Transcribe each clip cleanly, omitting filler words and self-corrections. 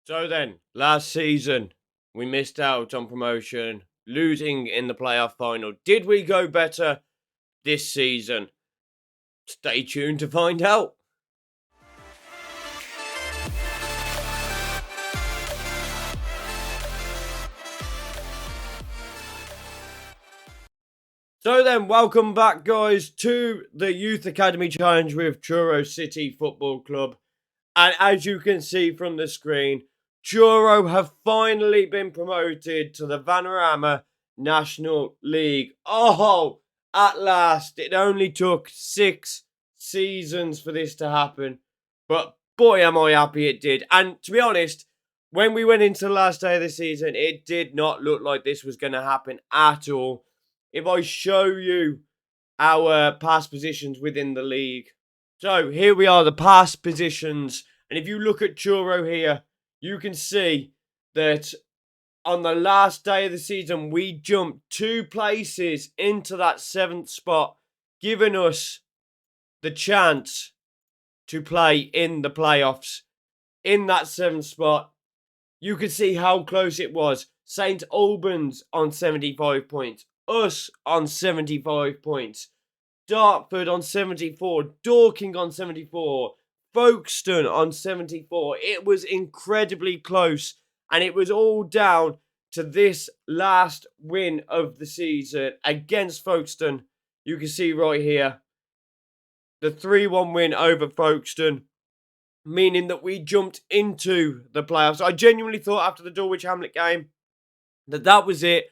So then, last season, we missed out on promotion, losing in the playoff final. Did we go better this season? Stay tuned to find out. So then, welcome back, guys, to the Youth Academy Challenge with Truro City Football Club. And as you can see from the screen, Truro have finally been promoted to the Vanarama National League. Oh, at last. It only took 6 seasons for this to happen. But boy, am I happy it did. And to be honest, when we went into the last day of the season, it did not look like this was going to happen at all. If I show you our past positions within the league. So here we are, the past positions. And if you look at Truro here, you can see that on the last day of the season, we jumped 2 places into that 7th spot, giving us the chance to play in the playoffs. In that 7th spot, you can see how close it was. St Albans on 75 points. Us on 75 points. Dartford on 74. Dorking on 74. Folkestone on 74. It was incredibly close. And it was all down to this last win of the season against Folkestone. You can see right here. The 3-1 win over Folkestone. Meaning that we jumped into the playoffs. I genuinely thought after the Dulwich Hamlet game that was it.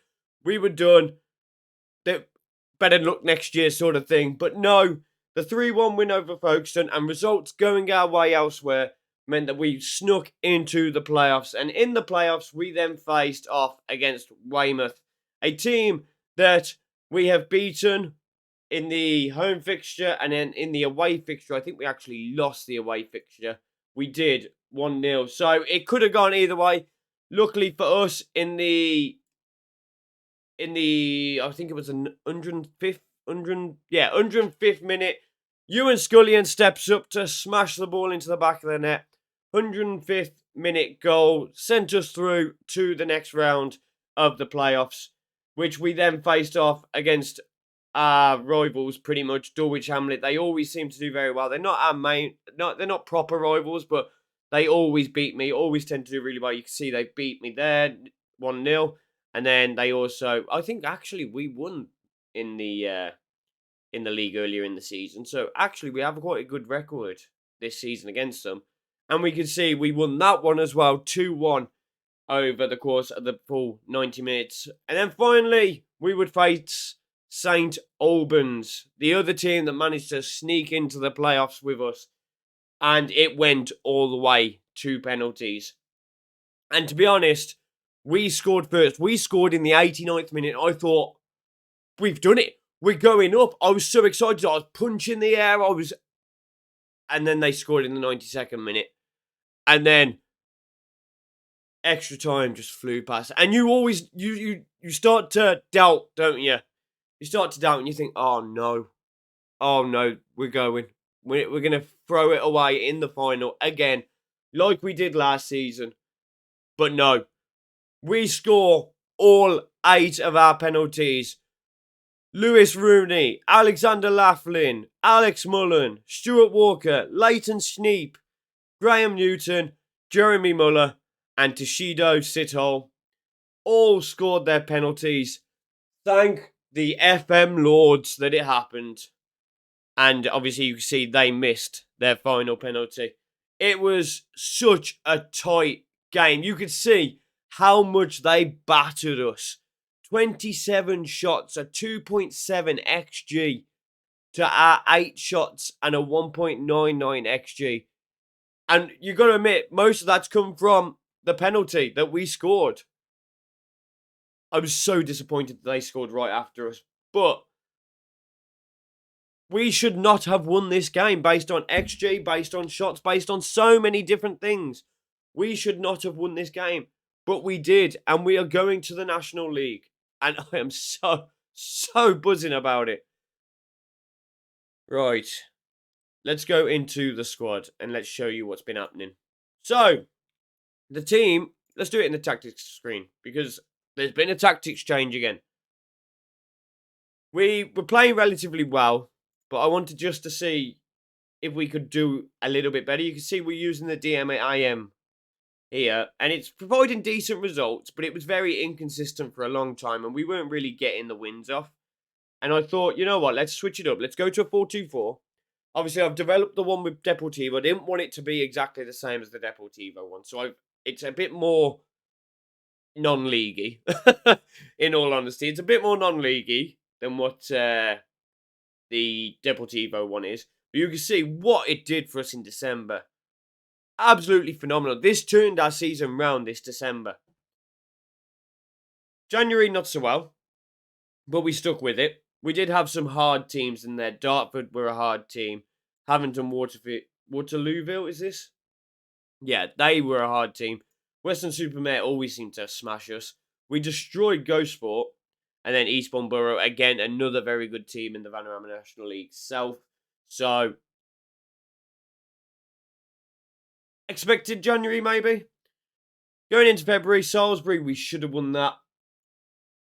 We were done. That better luck next year sort of thing. But no, the 3-1 win over Folkestone and results going our way elsewhere meant that we snuck into the playoffs. And in the playoffs, we then faced off against Weymouth, a team that we have beaten in the home fixture, and then in the away fixture, I think we actually lost the away fixture. We did 1-0. So it could have gone either way. Luckily for us, in the I think it was an 105th minute, Ewan Scullion steps up to smash the ball into the back of the net. 105th minute goal sent us through to the next round of the playoffs, which we then faced off against our rivals, pretty much, Dulwich Hamlet. They always seem to do very well. They're not our they're not proper rivals, but they always beat me, always tend to do really well. You can see they beat me there, 1-0. And then they also, I think actually we won in the league earlier in the season. So actually we have quite a good record this season against them. And we can see we won that one as well, 2-1 over the course of the full 90 minutes. And then finally, we would face St Albans, the other team that managed to sneak into the playoffs with us. And it went all the way to penalties. And to be honest, we scored first. We scored in the 89th minute. I thought, we've done it. We're going up. I was so excited. I was punching the air. And then they scored in the 92nd minute. And then extra time just flew past. And you always, you start to doubt, don't you? You start to doubt and you think, oh no, we're going. We're going to throw it away in the final again, like we did last season. But no, we score all 8 of our penalties. Lewis Rooney, Alexander Laughlin, Alex Mullen, Stuart Walker, Leighton Sneap, Graham Newton, Jeremy Muller, and Toshido Sithole all scored their penalties. Thank the FM Lords that it happened. And obviously you can see they missed their final penalty. It was such a tight game. You could see how much they battered us. 27 shots, a 2.7 XG to our 8 shots and a 1.99 XG. And you got to admit, most of that's come from the penalty that we scored. I was so disappointed that they scored right after us. But we should not have won this game based on XG, based on shots, based on so many different things. We should not have won this game. But we did, and we are going to the National League. And I am so buzzing about it. Right. Let's go into the squad and let's show you what's been happening. So, The team, let's do it in the tactics screen because there's been a tactics change again. We were playing relatively well, but I wanted just to see if we could do a little bit better. You can see we're using the DMIM here, and it's providing decent results, but it was very inconsistent for a long time, and we weren't really getting the wins off. And I thought, you know what, let's switch it up. Let's go to a 4-2-4. Obviously, I've developed the one with Deportivo. I didn't want it to be exactly the same as the Deportivo one, so it's a bit more non-leaguey. In all honesty, it's a bit more non-leaguey than what the Deportivo one is. But you can see what it did for us in December. Absolutely phenomenal. This turned our season round this December. January, not so well, but we stuck with it. We did have some hard teams in there. Dartford were a hard team. Havington, Waterlooville, is this? Yeah, they were a hard team. Western-super-Mare always seemed to smash us. We destroyed Gosport. And then Eastbourne Borough, again, another very good team in the Vanarama National League South. So, expected January, maybe? Going into February, Salisbury, we should have won that.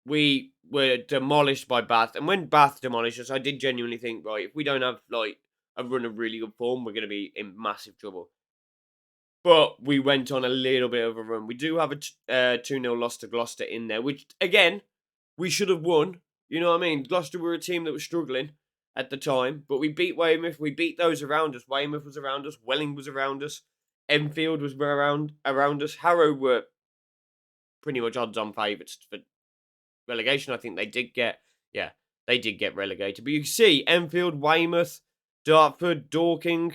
We were demolished by Bath. And when Bath demolished us, I did genuinely think, right, if we don't have, like, a run of really good form, we're going to be in massive trouble. But we went on a little bit of a run. We do have a 2-0 loss to Gloucester in there, which, again, we should have won. You know what I mean? Gloucester were a team that was struggling at the time, but we beat Weymouth. We beat those around us. Weymouth was around us. Welling was around us. Enfield was around us. Harrow were pretty much odds-on favourites for relegation. I think they did get relegated. But you can see Enfield, Weymouth, Dartford, Dorking,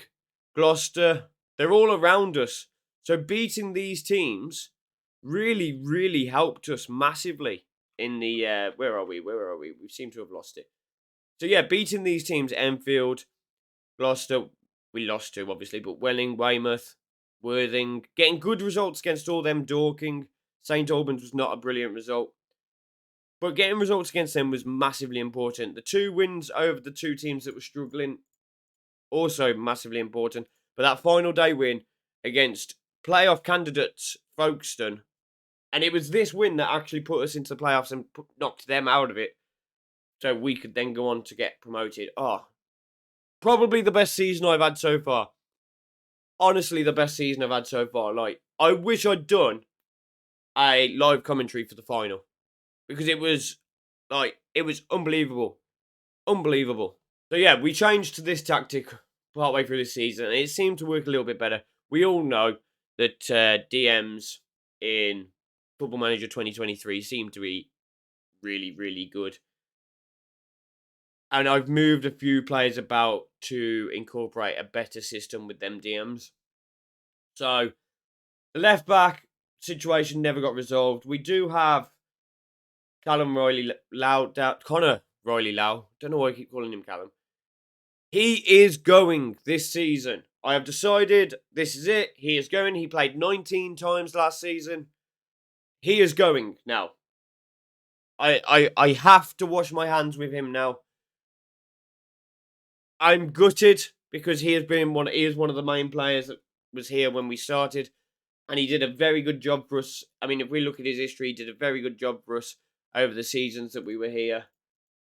Gloucester, they're all around us. So beating these teams really, really helped us massively in the, where are we? We seem to have lost it. So yeah, beating these teams, Enfield, Gloucester, we lost to obviously, but Welling, Weymouth, Worthing, getting good results against all them. Dorking, St Albans was not a brilliant result. But getting results against them was massively important. The 2 wins over the 2 teams that were struggling, also massively important. But that final day win against playoff candidates Folkestone, and it was this win that actually put us into the playoffs and knocked them out of it, so we could then go on to get promoted. Oh, probably the best season I've had so far. Honestly, the best season I've had so far. Like, I wish I'd done a live commentary for the final, because it was unbelievable. Unbelievable. So yeah, we changed to this tactic partway through the season, and it seemed to work a little bit better. We all know that DMs in Football Manager 2023 seem to be really, really good. And I've moved a few players about to incorporate a better system with them DMs. So, the left back situation never got resolved. We do have Connor Royley Lau. Don't know why I keep calling him Callum. He is going this season. I have decided this is it. He is going. He played 19 times last season. He is going now. I have to wash my hands with him now. I'm gutted because he is one of the main players that was here when we started, and he did a very good job for us. I mean, if we look at his history, he did a very good job for us over the seasons that we were here.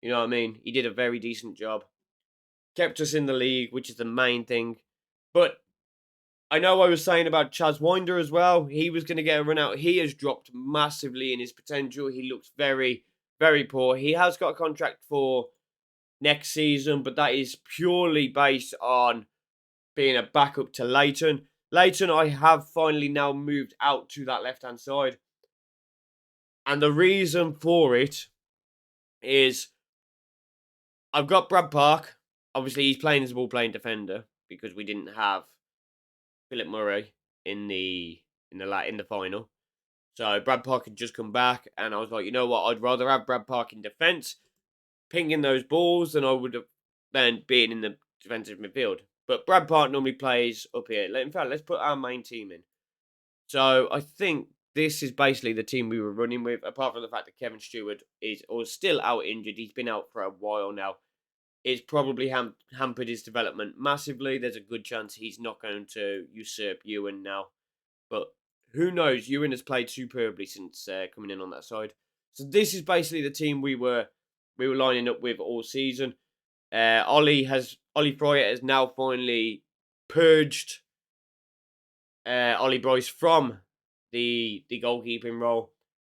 You know what I mean? He did a very decent job. Kept us in the league, which is the main thing. But I know I was saying about Chaz Winder as well. He was going to get a run out. He has dropped massively in his potential. He looks very, very poor. He has got a contract for next season, but that is purely based on being a backup to Leighton. Leighton, I have finally now moved out to that left-hand side. And the reason for it is I've got Brad Park. Obviously, he's playing as a ball-playing defender because we didn't have Philip Murray in the final. So Brad Park had just come back, and I was like, you know what? I'd rather have Brad Park in defence, pinging those balls, than I would have than being in the defensive midfield. But Brad Park normally plays up here. In fact, let's put our main team in. So I think this is basically the team we were running with, apart from the fact that Kevin Stewart is still out injured. He's been out for a while now. It's probably hampered his development massively. There's a good chance he's not going to usurp Ewan now. But who knows? Ewan has played superbly since coming in on that side. So this is basically the team we were lining up with all season. Ollie Fryer has now finally purged Ollie Bryce from the goalkeeping role,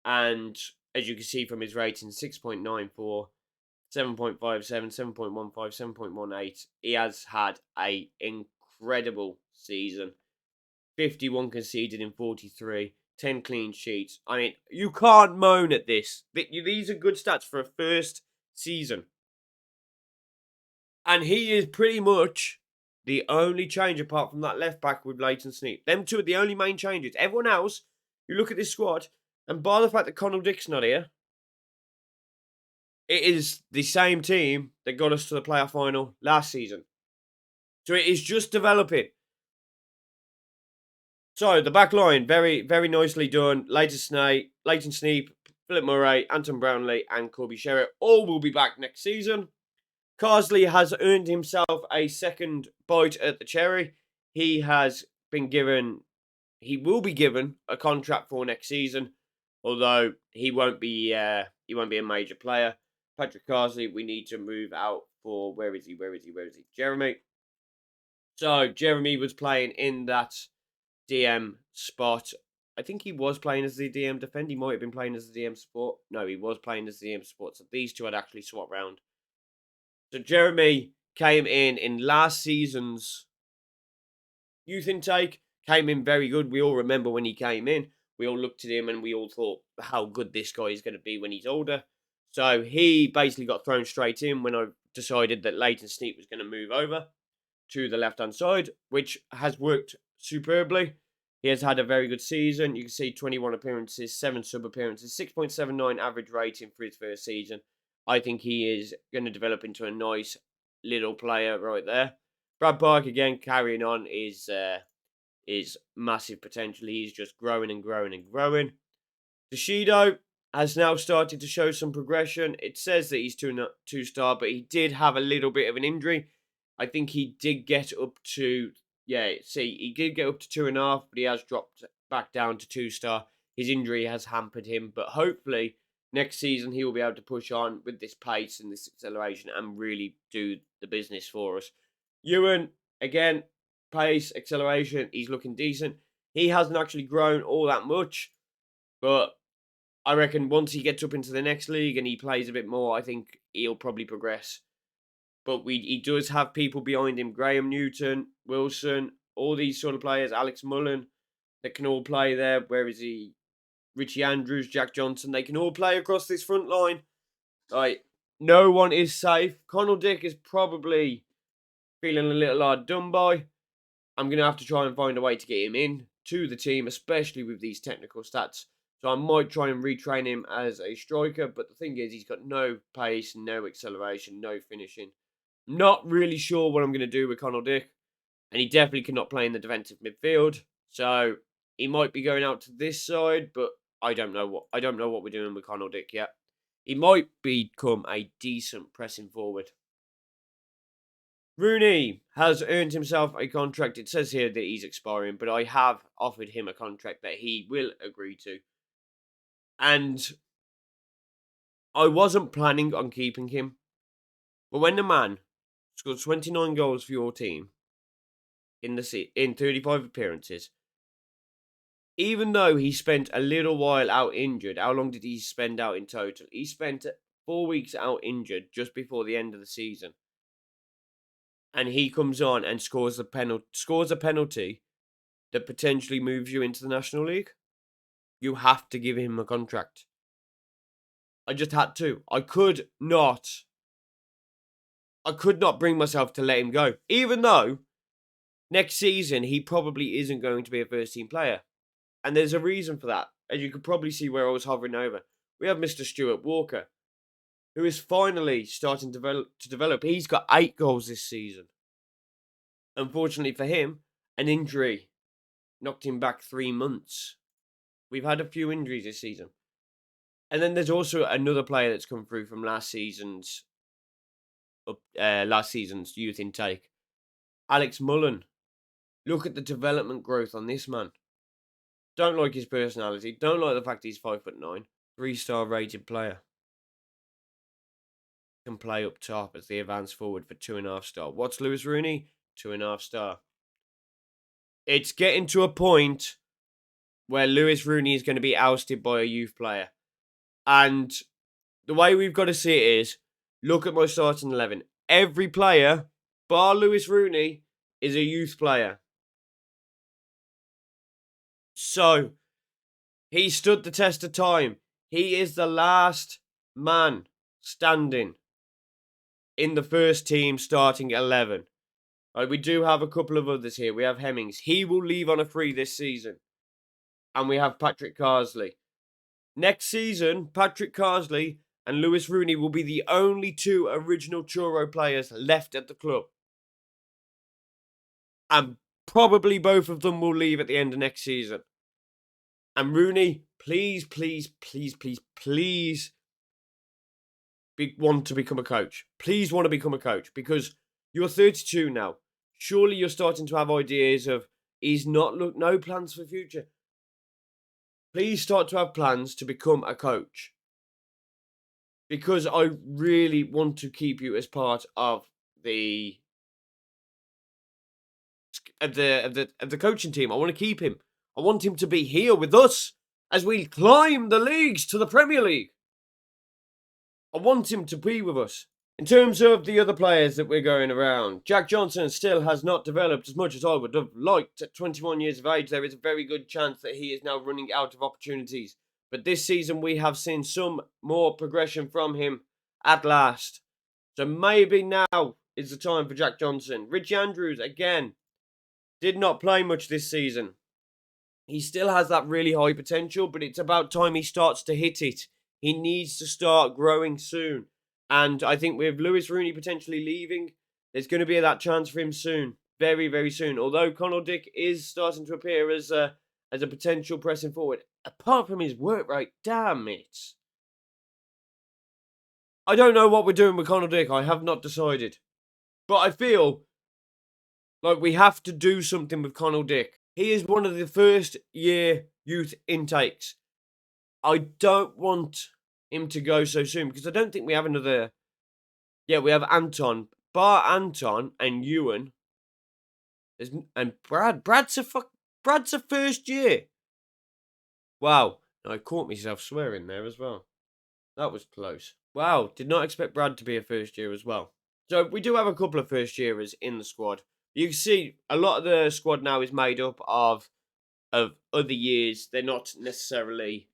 and as you can see from his rating, 6.94, 7.57, 7.15, 7.18. He has had a incredible season. 51 conceded in 43, 10 clean sheets. I mean, you can't moan at this. These are good stats for a first season. And he is pretty much the only change apart from that left back with Leighton Sneap. Them two are the only main changes. Everyone else, you look at this squad, and by the fact that Connell Dick's not here, it is the same team that got us to the playoff final last season. So it is just developing. So the back line, very, very nicely done. Leighton Sneap, Philip Murray, Anton Brownlee, and Corby Sherritt all will be back next season. Carsley has earned himself a second bite at the cherry. He will be given a contract for next season, although he won't be a major player. Patrick Carsley, we need to move out for where is he? Jeremy. So Jeremy was playing in that DM spot. I think he was playing as the DM defender. He might have been playing as the DM support. No, he was playing as the DM support. So these two had actually swapped round. So Jeremy came in last season's youth intake, came in very good. We all remember when he came in. We all looked at him and we all thought how good this guy is going to be when he's older. So he basically got thrown straight in when I decided that Leighton Sneap was going to move over to the left-hand side, which has worked superbly. He has had a very good season. You can see 21 appearances, 7 sub-appearances, 6.79 average rating for his first season. I think he is going to develop into a nice little player right there. Brad Park, again, carrying on his massive potential. He's just growing and growing and growing. Toshido has now started to show some progression. It says that he's two-star, but he did have a little bit of an injury. I think he did get up to, he did get up to 2.5, but he has dropped back down to 2-star. His injury has hampered him, but hopefully next season he will be able to push on with this pace and this acceleration and really do the business for us. Ewan, again, pace, acceleration, he's looking decent. He hasn't actually grown all that much, but I reckon once he gets up into the next league and he plays a bit more, I think he'll probably progress. But he does have people behind him. Graham Newton, Wilson, all these sort of players. Alex Mullen, that can all play there. Where is he? Richie Andrews, Jack Johnson. They can all play across this front line. Like, no one is safe. Connell Dick is probably feeling a little hard done by. I'm going to have to try and find a way to get him in to the team, especially with these technical stats. So I might try and retrain him as a striker. But the thing is, he's got no pace, no acceleration, no finishing. Not really sure what I'm going to do with Connell Dick. And he definitely cannot play in the defensive midfield. So he might be going out to this side, but I don't know what we're doing with Connell Dick yet. He might become a decent pressing forward. Rooney has earned himself a contract. It says here that he's expiring, but I have offered him a contract that he will agree to. And I wasn't planning on keeping him. But when the man scored 29 goals for your team in 35 appearances, even though he spent a little while out injured, how long did he spend out in total? He spent 4 weeks out injured just before the end of the season. And he comes on and scores a penalty that potentially moves you into the National League. You have to give him a contract. I just had to. I could not bring myself to let him go. Even though next season he probably isn't going to be a first team player. And there's a reason for that. As you could probably see where I was hovering over. We have Mr. Stuart Walker, who is finally starting to develop. He's got 8 goals this season. Unfortunately for him, an injury knocked him back 3 months. We've had a few injuries this season. And then there's also another player that's come through from last season's youth intake. Alex Mullen. Look at the development growth on this man. Don't like his personality. Don't like the fact he's 5'9". 3-star rated player. Can play up top as the advance forward for 2.5 star. What's Lewis Rooney? 2.5 star. It's getting to a point where Lewis Rooney is going to be ousted by a youth player. And the way we've got to see it is, look at my starting 11. Every player, bar Lewis Rooney, is a youth player. So, he stood the test of time. He is the last man standing in the first team starting 11. Right, we do have a couple of others here. We have Hemmings. He will leave on a free this season. And we have Patrick Carsley. Next season, Patrick Carsley and Lewis Rooney will be the only two original Truro players left at the club. And probably both of them will leave at the end of next season. And Rooney, please, please, please, please, please want to become a coach. Please want to become a coach, because you're 32 now. Surely you're starting to have ideas of no plans for the future. Please start to have plans to become a coach, because I really want to keep you as part of the coaching team. I want to keep him. I want him to be here with us as we climb the leagues to the Premier League. I want him to be with us. In terms of the other players that we're going around, Jack Johnson still has not developed as much as I would have liked. At 21 years of age, there is a very good chance that he is now running out of opportunities. But this season, we have seen some more progression from him at last. So maybe now is the time for Jack Johnson. Richie Andrews, again, did not play much this season. He still has that really high potential, but it's about time he starts to hit it. He needs to start growing soon. And I think with Lewis Rooney potentially leaving, there's going to be that chance for him soon. Very, very soon. Although Connell Dick is starting to appear as a potential pressing forward. Apart from his work rate, damn it. I don't know what we're doing with Connell Dick. I have not decided. But I feel like we have to do something with Connell Dick. He is one of the first year youth intakes. I don't want him to go so soon, because I don't think we have another. Yeah, we have Anton. Bar Anton and Ewan. And Brad. Brad's a first year. Wow. I caught myself swearing there as well. That was close. Wow. Did not expect Brad to be a first year as well. So we do have a couple of first yearers in the squad. You can see a lot of the squad now is made up of other years. They're not necessarily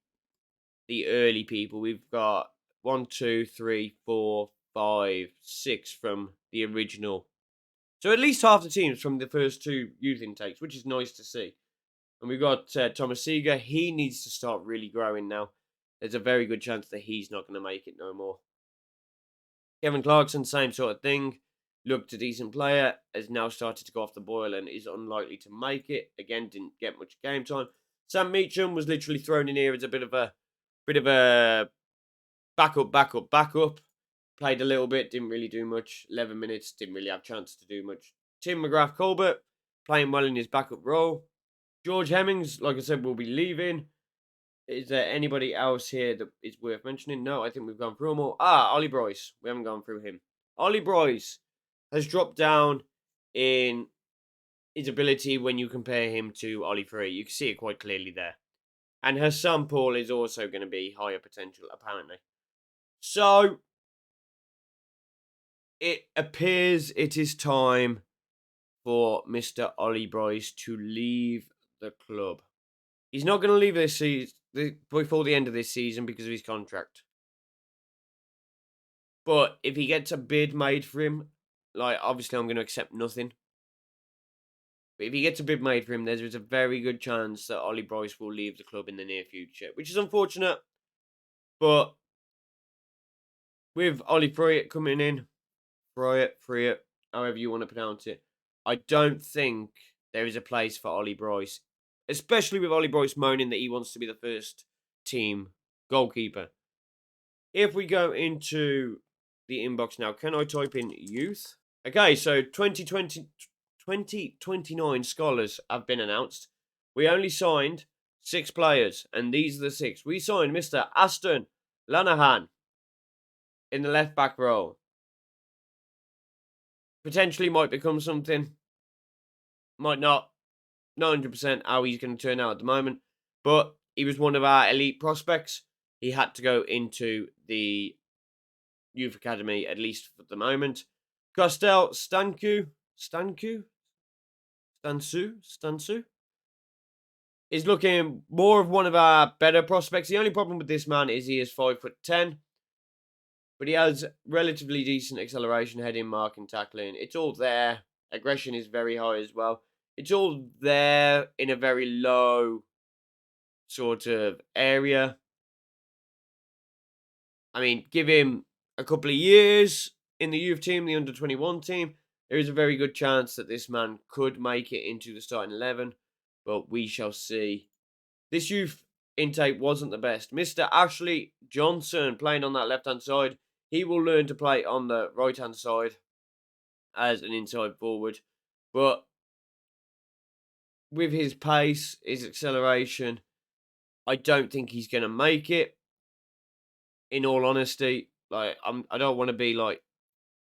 the early people. We've got 1, 2, 3, 4, 5, 6 from the original. So at least half the team's from the first two youth intakes, which is nice to see. And we've got Thomas Seeger. He needs to start really growing now. There's a very good chance that he's not going to make it no more. Kevin Clarkson, same sort of thing. Looked a decent player, has now started to go off the boil and is unlikely to make it. Again, didn't get much game time. Sam Meacham was literally thrown in here as a bit of a backup. Played a little bit, didn't really do much. 11 minutes, didn't really have a chance to do much. Tim McGrath Colbert, playing well in his backup role. George Hemmings, like I said, will be leaving. Is there anybody else here that is worth mentioning? No, I think we've gone through them all. Ollie Bryce. We haven't gone through him. Ollie Bryce has dropped down in his ability when you compare him to Ollie Free. You can see it quite clearly there. And Hassan Paul is also going to be higher potential, apparently. So, it appears it is time for Mr. Ollie Bryce to leave the club. He's not going to leave this season before the end of this season because of his contract. But if he gets a bid made for him, like, obviously I'm going to accept nothing. But if he gets a bid made for him, there's a very good chance that Ollie Bryce will leave the club in the near future, which is unfortunate. But with Ollie Fryatt coming in, Fryatt, however you want to pronounce it, I don't think there is a place for Ollie Bryce, especially with Ollie Bryce moaning that he wants to be the first team goalkeeper. If we go into the inbox now, can I type in youth? Okay, so 2029 scholars have been announced. We only signed 6 players, and these are the 6. We signed Mr. Aston Lanahan in the left back role. Potentially might become something, might not. Not 100% how he's going to turn out at the moment, but he was one of our elite prospects. He had to go into the youth academy, at least for the moment. Kostel Stansu is looking more of one of our better prospects. The only problem with this man is he is 5'10", but he has relatively decent acceleration, heading, marking, tackling. It's all there. Aggression is very high as well. It's all there in a very low sort of area. I mean, give him a couple of years in the youth team, the under-21 team, there is a very good chance that this man could make it into the starting 11, but we shall see. This youth intake wasn't the best. Mr. Ashley Johnson playing on that left-hand side. He will learn to play on the right-hand side as an inside forward, but with his pace, his acceleration, I don't think he's going to make it. In all honesty, like I don't want to be like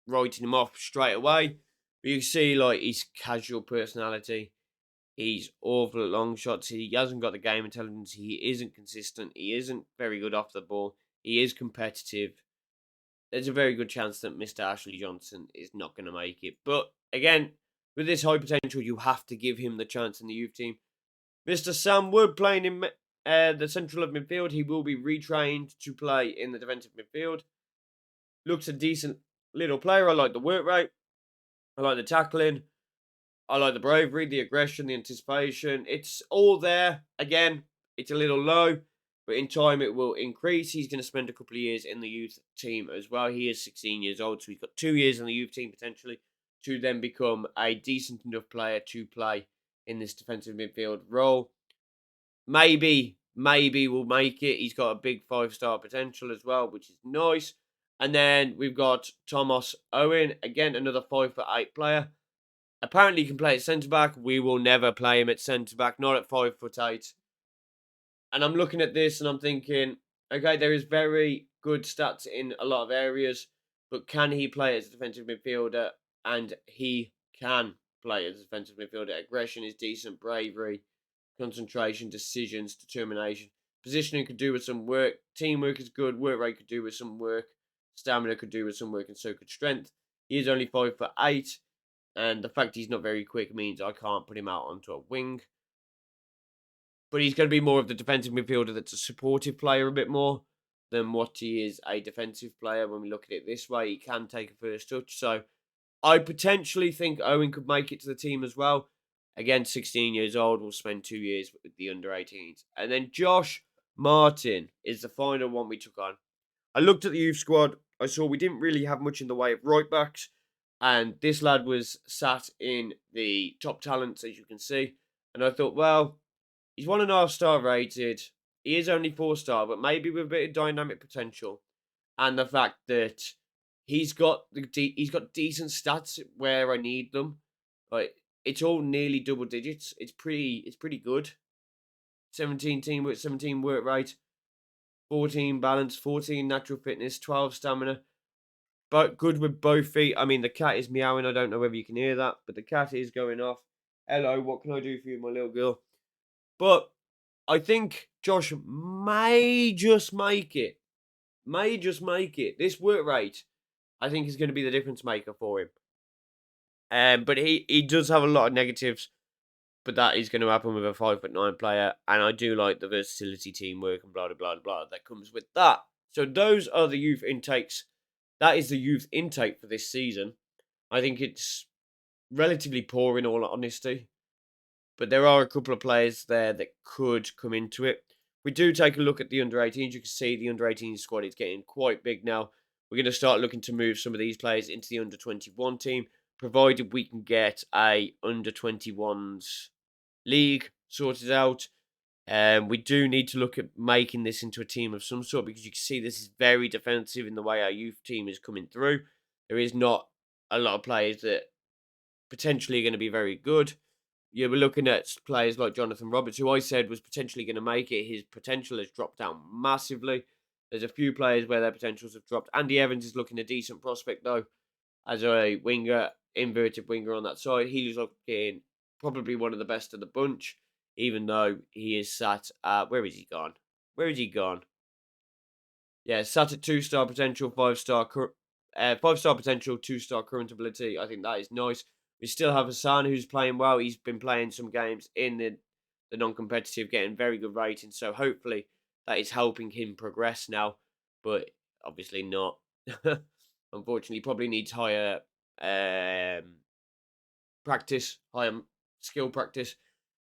writing him off straight away, but you can see like his casual personality. He's awful at long shots. He hasn't got the game intelligence. He isn't consistent. He isn't very good off the ball. He is competitive. There's a very good chance that Mr. Ashley Johnson is not going to make it. But again, with this high potential, you have to give him the chance in the youth team. Mr. Sam Wood playing in the central of midfield. He will be retrained to play in the defensive midfield. Looks a decent little player. I like the work rate. I like the tackling. I like the bravery, the aggression, the anticipation. It's all there. Again, it's a little low, but in time it will increase. He's going to spend a couple of years in the youth team as well. He is 16 years old, so he's got 2 years in the youth team potentially to then become a decent enough player to play in this defensive midfield role. Maybe we'll make it. He's got a big 5-star potential as well, which is nice. And then we've got Thomas Owen, again, another 5'8" player. Apparently he can play at centre-back. We will never play him at centre-back, not at 5'8". And I'm looking at this and I'm thinking, okay, there is very good stats in a lot of areas, but can he play as a defensive midfielder? And he can play as a defensive midfielder. Aggression is decent, bravery, concentration, decisions, determination. Positioning could do with some work. Teamwork is good. Work rate could do with some work. Stamina could do with some work, and so could strength. He is only 5'8", and the fact he's not very quick means I can't put him out onto a wing. But he's going to be more of the defensive midfielder that's a supportive player a bit more than what he is a defensive player. When we look at it this way, he can take a first touch. So I potentially think Owen could make it to the team as well. Again, 16 years old, will spend 2 years with the under-18s. And then Josh Martin is the final one we took on. I looked at the youth squad. I saw we didn't really have much in the way of right-backs. And this lad was sat in the top talents, as you can see. And I thought, well, he's 1.5-star rated. He is only 4-star, but maybe with a bit of dynamic potential. And the fact that he's got decent stats where I need them. Like, it's all nearly double digits. It's pretty good. 17 teamwork, 17 work rate, 14 balance, 14 natural fitness, 12 stamina. But good with both feet. I mean, the cat is meowing. I don't know whether you can hear that, but the cat is going off. Hello, what can I do for you, my little girl? But I think Josh may just make it. This work rate, I think, is going to be the difference maker for him. But he does have a lot of negatives. But that is going to happen with a 5'9" player. And I do like the versatility, teamwork, and blah, blah, blah, blah that comes with that. So those are the youth intakes. That is the youth intake for this season. I think it's relatively poor in all honesty. But there are a couple of players there that could come into it. We do take a look at the under-18s. You can see the under-18 squad is getting quite big now. We're going to start looking to move some of these players into the under-21 team, provided we can get a under-21s league sorted out. We do need to look at making this into a team of some sort, because you can see this is very defensive in the way our youth team is coming through. There is not a lot of players that potentially are going to be very good. you were looking at players like Jonathan Roberts, who I said was potentially going to make it. His potential has dropped down massively. There's a few players where their potentials have dropped. Andy Evans is looking a decent prospect, though, as a winger, inverted winger on that side. He's looking probably one of the best of the bunch, even though he is sat at... Where is he gone? Where is he gone? Yeah, sat at 2-star potential, 5-star 5-star potential, 2-star current ability. I think that is nice. We still have Hassan, who's playing well. He's been playing some games in the non-competitive, getting very good ratings. So hopefully that is helping him progress now. But obviously not. Unfortunately, probably needs higher practice, higher skill practice.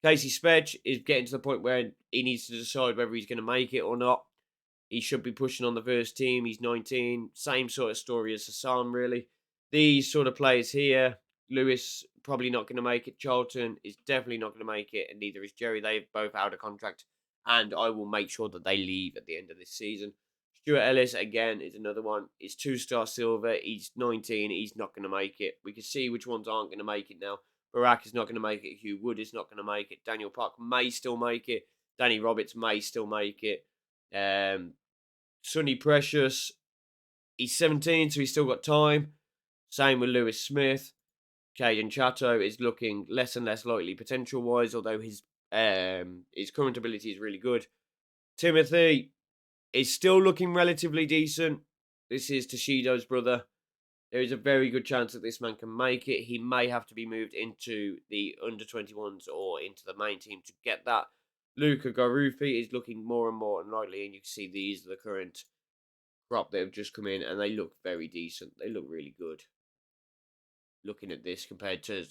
Casey Spedge is getting to the point where he needs to decide whether he's going to make it or not. He should be pushing on the first team. He's 19. Same sort of story as Hassan, really. These sort of players here, Lewis probably not going to make it. Charlton is definitely not going to make it, and neither is Jerry. They've both out of contract, and I will make sure that they leave at the end of this season. Stuart Ellis, again, is another one. He's 2-star silver. He's 19. He's not going to make it. We can see which ones aren't going to make it now. Barak is not going to make it. Hugh Wood is not going to make it. Daniel Park may still make it. Danny Roberts may still make it. Sonny Precious, he's 17, so he's still got time. Same with Lewis Smith. Caden Chateau is looking less and less likely potential-wise, although his current ability is really good. Timothy is still looking relatively decent. This is Toshido's brother. There is a very good chance that this man can make it. He may have to be moved into the under-21s or into the main team to get that. Luca Garufi is looking more and more unlikely, and you can see these are the current crop that have just come in, and they look very decent. They look really good. Looking at this compared to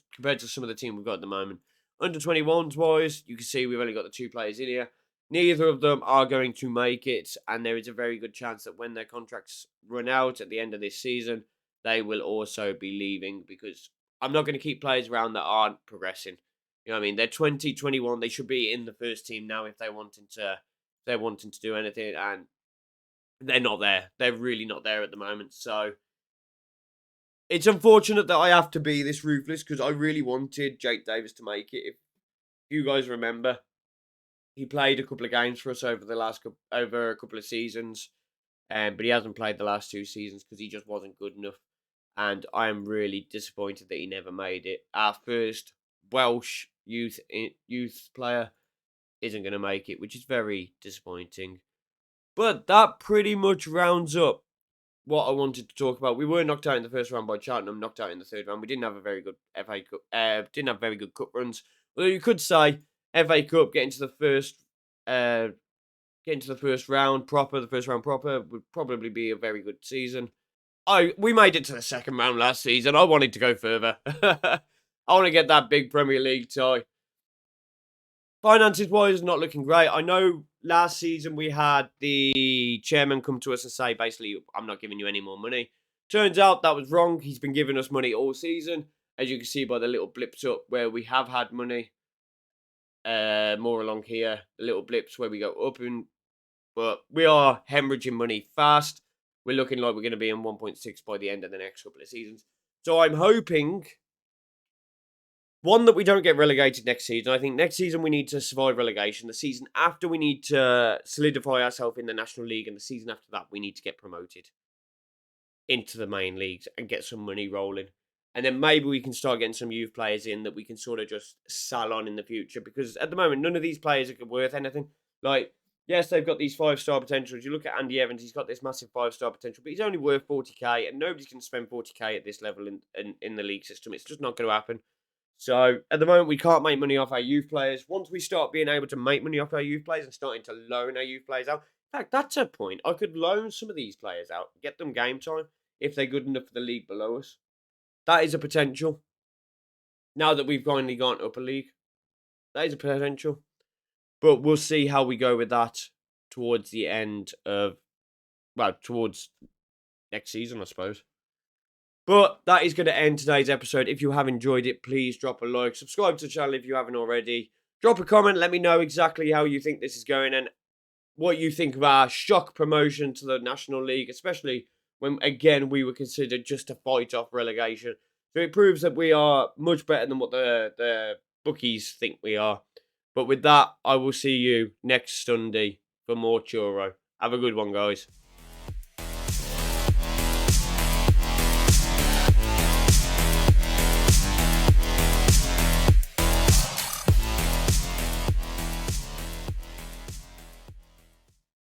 some of the team we've got at the moment. Under 21s wise, you can see we've only got the 2 players in here. Neither of them are going to make it, and there is a very good chance that when their contracts run out at the end of this season, they will also be leaving, because I'm not going to keep players around that aren't progressing. You know what I mean? They're 20, 21. They should be in the first team now if they're wanting to do anything, and they're not there. They're really not there at the moment. So it's unfortunate that I have to be this ruthless, because I really wanted Jake Davis to make it. If you guys remember, he played a couple of games for us over a couple of seasons, but he hasn't played the last 2 seasons because he just wasn't good enough. And I am really disappointed that he never made it. Our first Welsh youth player isn't going to make it, which is very disappointing. But that pretty much rounds up what I wanted to talk about. We were knocked out in the first round by Cheltenham, knocked out in the third round. We didn't have a very good FA Cup, didn't have very good cup runs. Although you could say FA Cup getting to the first round proper, would probably be a very good season. We made it to the second round last season. I wanted to go further. I want to get that big Premier League tie. Finances-wise, not looking great. I know last season we had the chairman come to us and say, basically, I'm not giving you any more money. Turns out that was wrong. He's been giving us money all season. As you can see by the little blips up where we have had money. More along here, the little blips where we go up. But we are hemorrhaging money fast. We're looking like we're going to be in 1.6 by the end of the next couple of seasons. So I'm hoping... one, that we don't get relegated next season. I think next season we need to survive relegation. The season after we need to solidify ourselves in the National League. And the season after that we need to get promoted into the main leagues and get some money rolling. And then maybe we can start getting some youth players in that we can sort of just sell on in the future. Because at the moment, none of these players are worth anything. Like, yes, they've got these 5-star potentials. You look at Andy Evans, he's got this massive 5-star potential. But he's only worth 40k. And nobody's going to spend 40k at this level in the league system. It's just not going to happen. So, at the moment, we can't make money off our youth players. Once we start being able to make money off our youth players and starting to loan our youth players out, in fact, that's a point. I could loan some of these players out, get them game time, if they're good enough for the league below us. That is a potential. Now that we've finally gone up a league, that is a potential. But we'll see how we go with that towards the end of, towards next season, I suppose. But that is going to end today's episode. If you have enjoyed it, please drop a like. Subscribe to the channel if you haven't already. Drop a comment. Let me know exactly how you think this is going and what you think of our shock promotion to the National League, especially when, again, we were considered just to fight off relegation. So it proves that we are much better than what the bookies think we are. But with that, I will see you next Sunday for more Truro. Have a good one, guys.